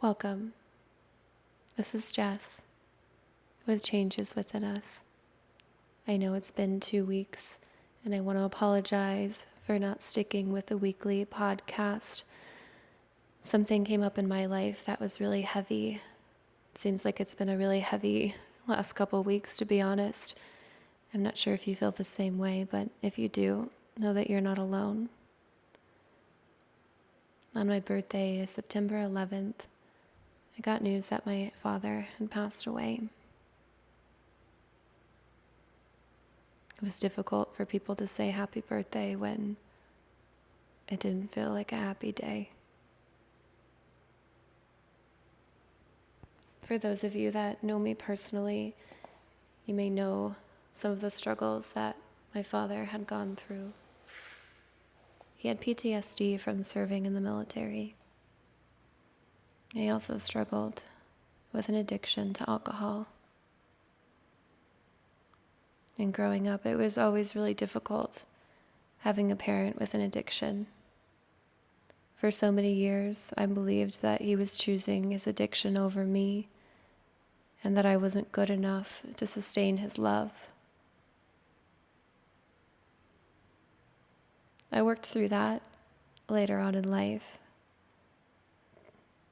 Welcome. This is Jess with Changes Within Us. I know it's been 2 weeks, and I want to apologize for not sticking with the weekly podcast. Something came up in my life that was really heavy. It seems like it's been a really heavy last couple of weeks, to be honest. I'm not sure if you feel the same way, but if you do, know that you're not alone. On my birthday, September 11th, I got news that my father had passed away. It was difficult for people to say happy birthday when it didn't feel like a happy day. For those of you that know me personally, you may know some of the struggles that my father had gone through. He had PTSD from serving in the military. He also struggled with an addiction to alcohol. And growing up, it was always really difficult having a parent with an addiction. For so many years, I believed that he was choosing his addiction over me, and that I wasn't good enough to sustain his love. I worked through that later on in life,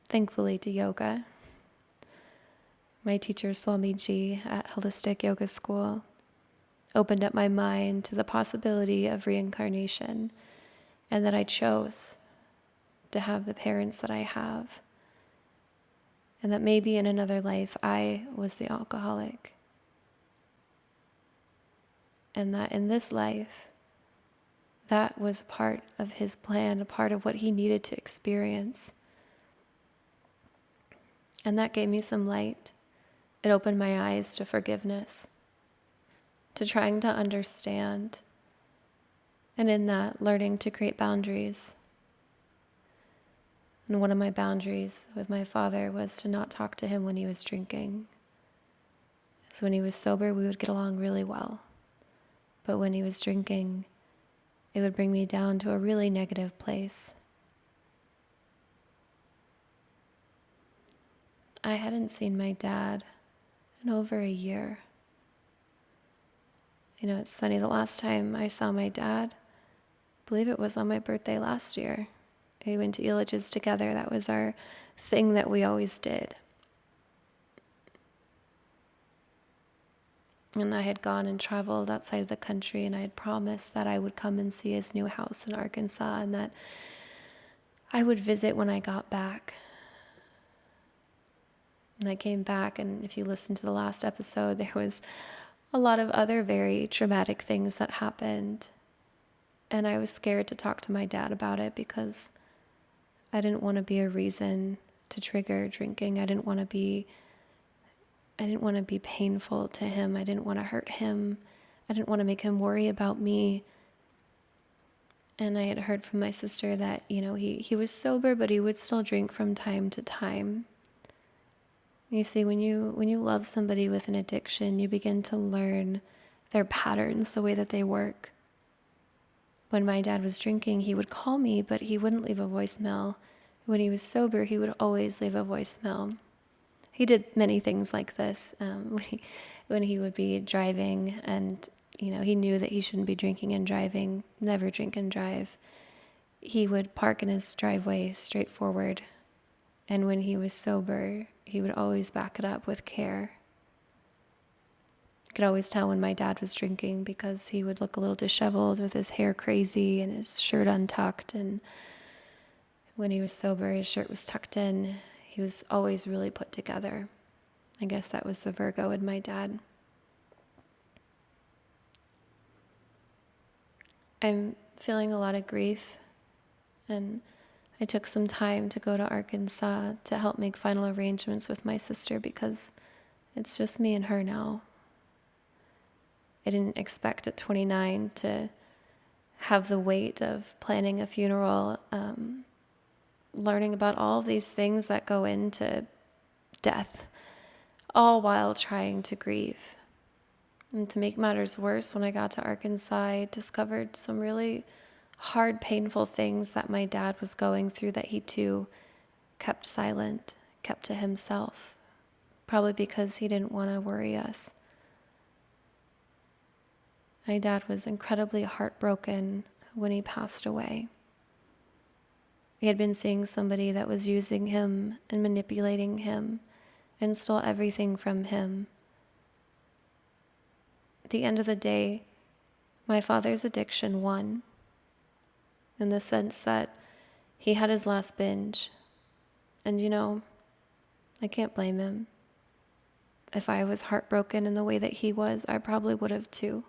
thankfully to yoga. My teacher, Swamiji, at Holistic Yoga School, opened up my mind to the possibility of reincarnation, and that I chose to have the parents that I have, and that maybe in another life I was the alcoholic, and that in this life that was part of his plan, a part of what he needed to experience. And that gave me some light. It opened my eyes to forgiveness, to trying to understand, and in that, learning to create boundaries. And one of my boundaries with my father was to not talk to him when he was drinking. So when he was sober, we would get along really well. But when he was drinking, it would bring me down to a really negative place. I hadn't seen my dad in over a year. You know, it's funny, the last time I saw my dad, I believe it was on my birthday last year. We went to Elige's together. That was our thing that we always did. And I had gone and traveled outside of the country, and I had promised that I would come and see his new house in Arkansas, and that I would visit when I got back. And I came back, and if you listen to the last episode, there was a lot of other very traumatic things that happened. And I was scared to talk to my dad about it because I didn't want to be a reason to trigger drinking. I didn't want to be painful to him. I didn't want to hurt him. I didn't want to make him worry about me. And I had heard from my sister that, he was sober, but he would still drink from time to time. You see, when you love somebody with an addiction, you begin to learn their patterns, the way that they work. When my dad was drinking, he would call me, but he wouldn't leave a voicemail. When he was sober, he would always leave a voicemail. He did many things like this when he would be driving, and he knew that he shouldn't be drinking and driving. Never drink and drive. He would park in his driveway straightforward, and when he was sober, he would always back it up with care. I could always tell when my dad was drinking because he would look a little disheveled with his hair crazy and his shirt untucked, and when he was sober, his shirt was tucked in. He was always really put together. I guess that was the Virgo in my dad. I'm feeling a lot of grief, and I took some time to go to Arkansas to help make final arrangements with my sister because it's just me and her now. I didn't expect at 29 to have the weight of planning a funeral, learning about all of these things that go into death, all while trying to grieve. And to make matters worse, when I got to Arkansas, I discovered some really hard, painful things that my dad was going through that he too kept silent, kept to himself, probably because he didn't want to worry us. My dad was incredibly heartbroken when he passed away. He had been seeing somebody that was using him and manipulating him and stole everything from him. At the end of the day, my father's addiction won, in the sense that he had his last binge. And I can't blame him. If I was heartbroken in the way that he was, I probably would have too.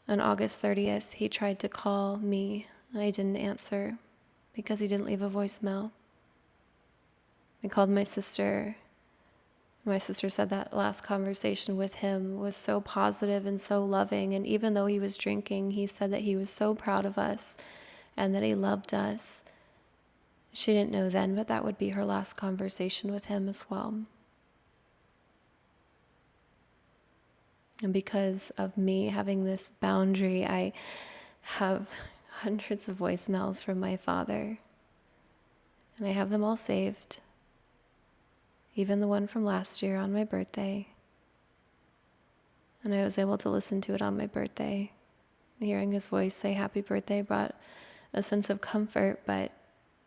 On August 30th, he tried to call me, and I didn't answer because he didn't leave a voicemail. I called my sister. My sister said that last conversation with him was so positive and so loving, and even though he was drinking, he said that he was so proud of us and that he loved us. She didn't know then, but that would be her last conversation with him as well. And because of me having this boundary, I have hundreds of voicemails from my father. And I have them all saved. Even the one from last year on my birthday. And I was able to listen to it on my birthday. Hearing his voice say happy birthday brought a sense of comfort, but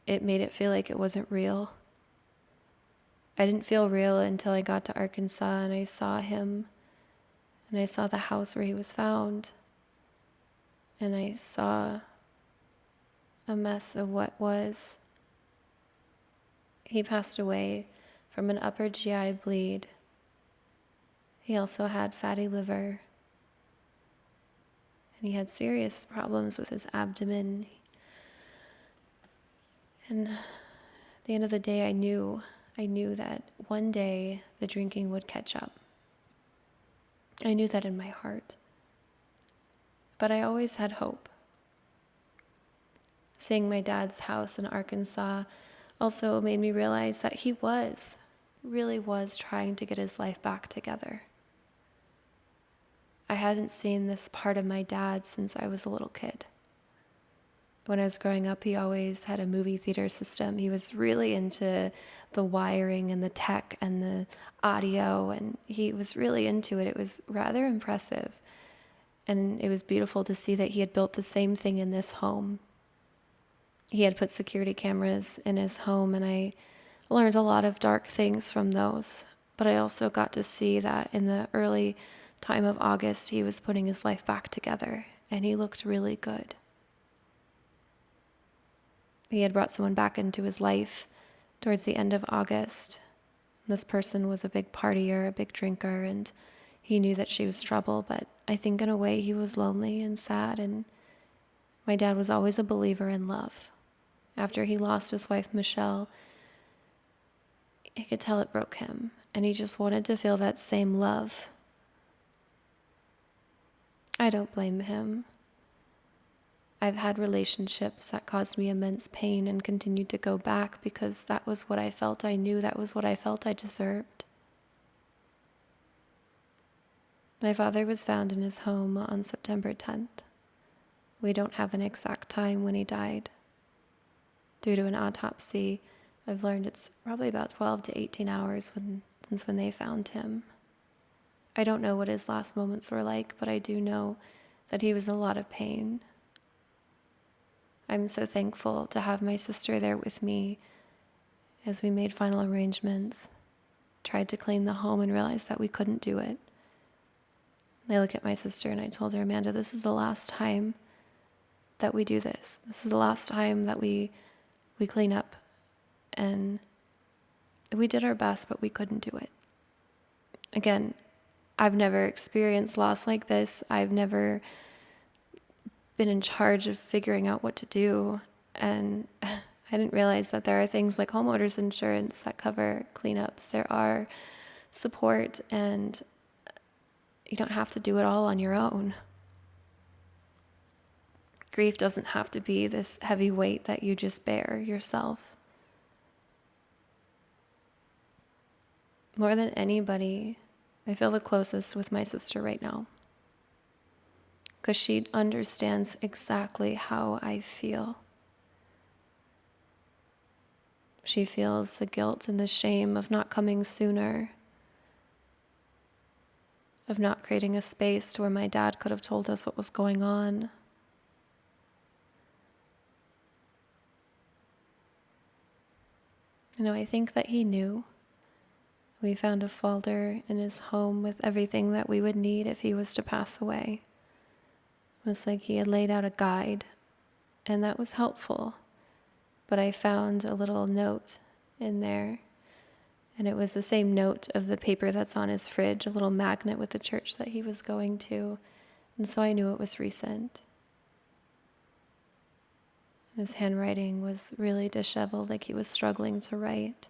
it made it feel like it wasn't real. I didn't feel real until I got to Arkansas and I saw him. And I saw the house where he was found. And I saw a mess of what was. He passed away from an upper GI bleed. He also had fatty liver. And he had serious problems with his abdomen. And at the end of the day, I knew that one day the drinking would catch up. I knew that in my heart. But I always had hope. Seeing my dad's house in Arkansas also made me realize that he really was trying to get his life back together. I hadn't seen this part of my dad since I was a little kid. When I was growing up, he always had a movie theater system. He was really into the wiring and the tech and the audio, and he was really into it. It was rather impressive. And it was beautiful to see that he had built the same thing in this home. He had put security cameras in his home, and I learned a lot of dark things from those. But I also got to see that in the early time of August, he was putting his life back together, and he looked really good. He had brought someone back into his life towards the end of August. This person was a big partier, a big drinker, and he knew that she was trouble, but I think in a way he was lonely and sad, and my dad was always a believer in love. After he lost his wife, Michelle, I could tell it broke him, and he just wanted to feel that same love. I don't blame him. I've had relationships that caused me immense pain and continued to go back because that was what I felt I knew, that was what I felt I deserved. My father was found in his home on September 10th. We don't have an exact time when he died. Due to an autopsy, I've learned it's probably about 12 to 18 hours since when they found him. I don't know what his last moments were like, but I do know that he was in a lot of pain. I'm so thankful to have my sister there with me as we made final arrangements, tried to clean the home and realized that we couldn't do it. I looked at my sister and I told her, Amanda, this is the last time that we do this. This is the last time that we clean up. And we did our best, but we couldn't do it. Again, I've never experienced loss like this. I've never been in charge of figuring out what to do. And I didn't realize that there are things like homeowners insurance that cover cleanups. There are support, and you don't have to do it all on your own. Grief doesn't have to be this heavy weight that you just bear yourself. More than anybody, I feel the closest with my sister right now, because she understands exactly how I feel. She feels the guilt and the shame of not coming sooner, of not creating a space to where my dad could have told us what was going on. I think that he knew. We found a folder in his home with everything that we would need if he was to pass away. It was like he had laid out a guide, and that was helpful. But I found a little note in there, and it was the same note of the paper that's on his fridge, a little magnet with the church that he was going to, and so I knew it was recent. His handwriting was really disheveled, like he was struggling to write.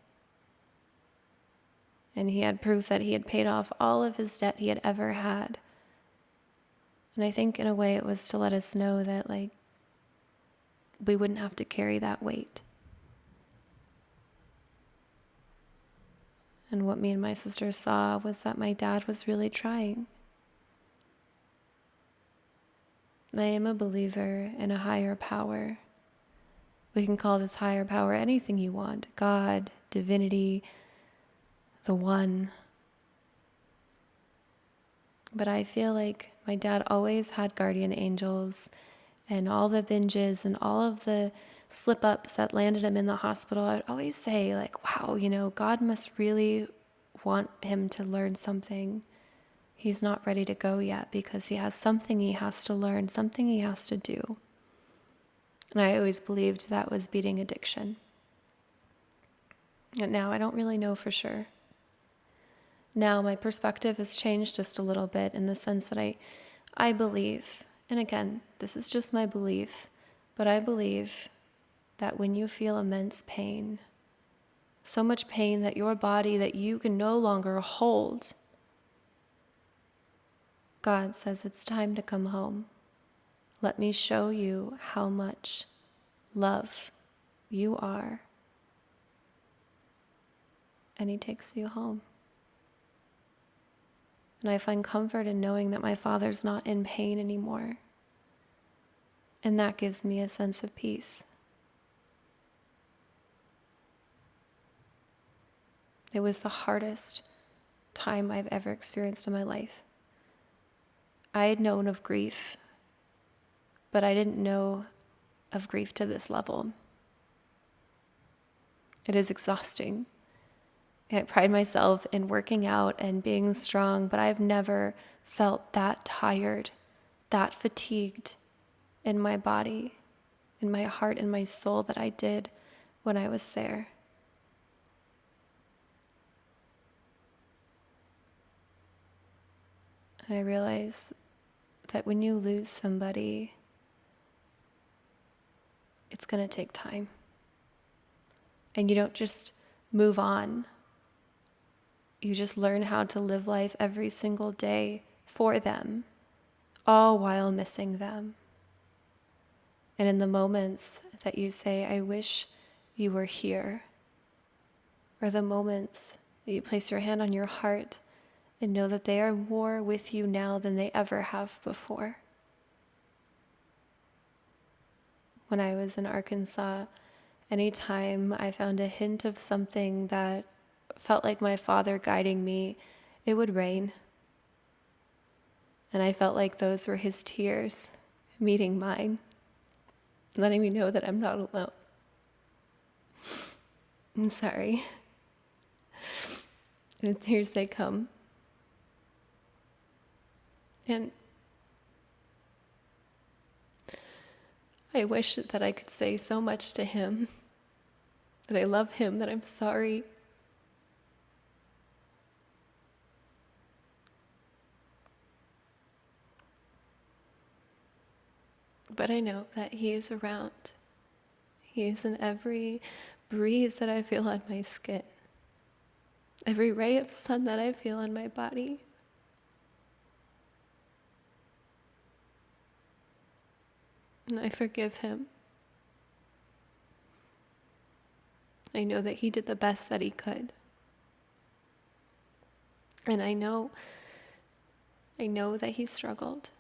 And he had proof that he had paid off all of his debt he had ever had. And I think in a way it was to let us know that, we wouldn't have to carry that weight. And what me and my sister saw was that my dad was really trying. I am a believer in a higher power. We can call this higher power anything you want: God, divinity, the one. But I feel like my dad always had guardian angels, and all the binges and all of the slip-ups that landed him in the hospital, I'd always say, wow, God must really want him to learn something. He's not ready to go yet because he has something he has to learn, something he has to do. And I always believed that was beating addiction. And now I don't really know for sure. Now my perspective has changed just a little bit in the sense that I believe, and again, this is just my belief, but I believe that when you feel immense pain, so much pain that your body that you can no longer hold, God says it's time to come home. Let me show you how much love you are. And he takes you home. And I find comfort in knowing that my father's not in pain anymore. And that gives me a sense of peace. It was the hardest time I've ever experienced in my life. I had known of grief, but I didn't know of grief to this level. It is exhausting. I pride myself in working out and being strong, but I've never felt that tired, that fatigued in my body, in my heart, in my soul that I did when I was there. And I realize that when you lose somebody, it's going to take time. And you don't just move on. You just learn how to live life every single day for them, all while missing them. And in the moments that you say, I wish you were here, or the moments that you place your hand on your heart and know that they are more with you now than they ever have before. When I was in Arkansas, anytime I found a hint of something that felt like my father guiding me, it would rain. And I felt like those were his tears meeting mine, letting me know that I'm not alone. I'm sorry. And the tears, they come. And I wish that I could say so much to him, that I love him, that I'm sorry. But I know that he is around. He is in every breeze that I feel on my skin, every ray of sun that I feel on my body. And I forgive him. I know that he did the best that he could. And I know that he struggled.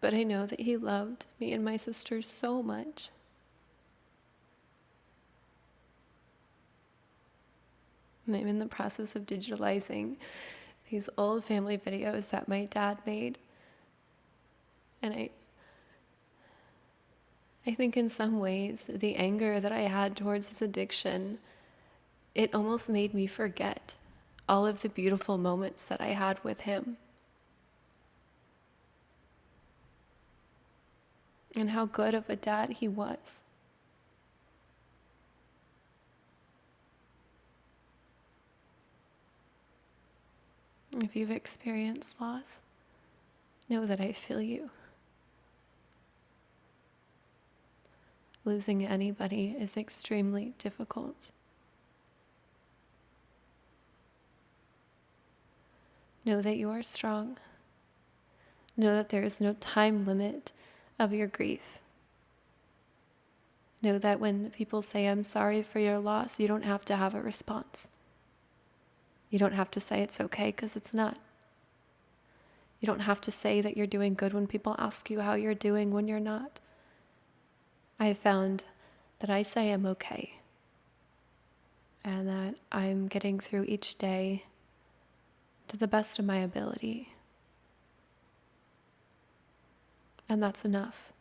But I know that he loved me and my sister so much. And I'm in the process of digitalizing these old family videos that my dad made. And I think in some ways, the anger that I had towards his addiction, it almost made me forget all of the beautiful moments that I had with him. And how good of a dad he was. If you've experienced loss, know that I feel you. Losing anybody is extremely difficult. Know that you are strong. Know that there is no time limit of your grief. Know that when people say, I'm sorry for your loss, you don't have to have a response. You don't have to say it's okay, because it's not. You don't have to say that you're doing good when people ask you how you're doing when you're not. I have found that I say I'm okay, and that I'm getting through each day to the best of my ability. And that's enough.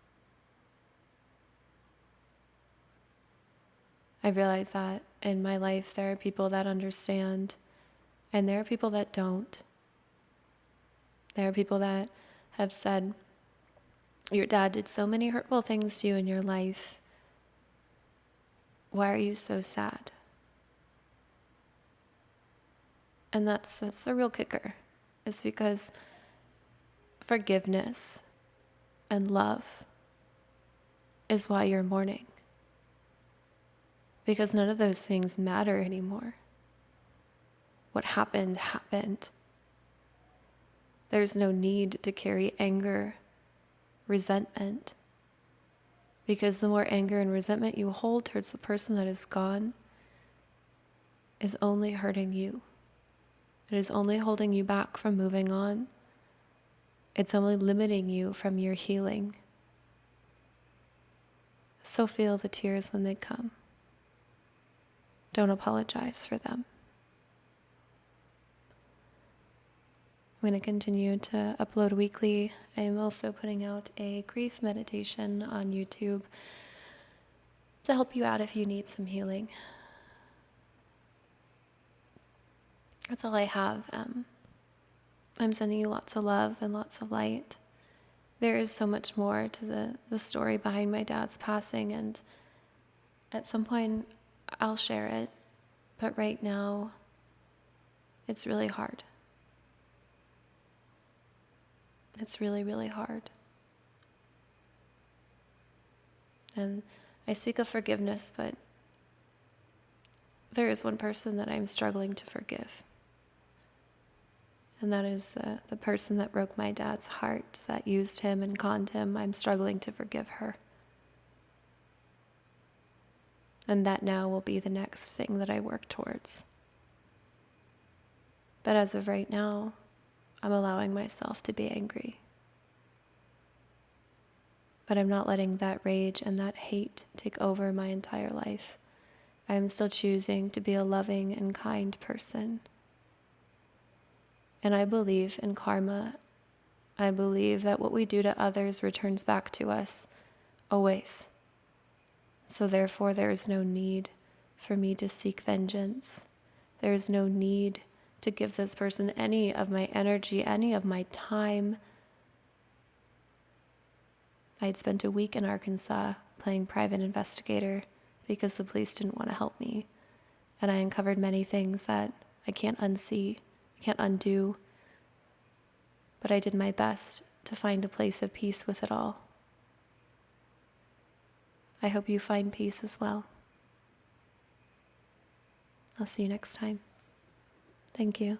I realize that in my life there are people that understand, and there are people that don't. There are people that have said, your dad did so many hurtful things to you in your life. Why are you so sad? And that's the real kicker, is because forgiveness and love is why you're mourning. Because none of those things matter anymore. What happened, happened. There's no need to carry anger, resentment. Because the more anger and resentment you hold towards the person that is gone is only hurting you. It is only holding you back from moving on. It's only limiting you from your healing. So feel the tears when they come. Don't apologize for them. I'm going to continue to upload weekly. I am also putting out a grief meditation on YouTube to help you out if you need some healing. That's all I have. I'm sending you lots of love and lots of light. There is so much more to the story behind my dad's passing, and at some point I'll share it. But right now, it's really hard. It's really, really hard. And I speak of forgiveness, but there is one person that I'm struggling to forgive. And that is the person that broke my dad's heart, that used him and conned him. I'm struggling to forgive her. And that now will be the next thing that I work towards. But as of right now, I'm allowing myself to be angry. But I'm not letting that rage and that hate take over my entire life. I am still choosing to be a loving and kind person. And I believe in karma. I believe that what we do to others returns back to us, always. So therefore, there is no need for me to seek vengeance. There is no need to give this person any of my energy, any of my time. I had spent a week in Arkansas playing private investigator because the police didn't want to help me. And I uncovered many things that I can't unsee, I can't undo. But I did my best to find a place of peace with it all. I hope you find peace as well. I'll see you next time. Thank you.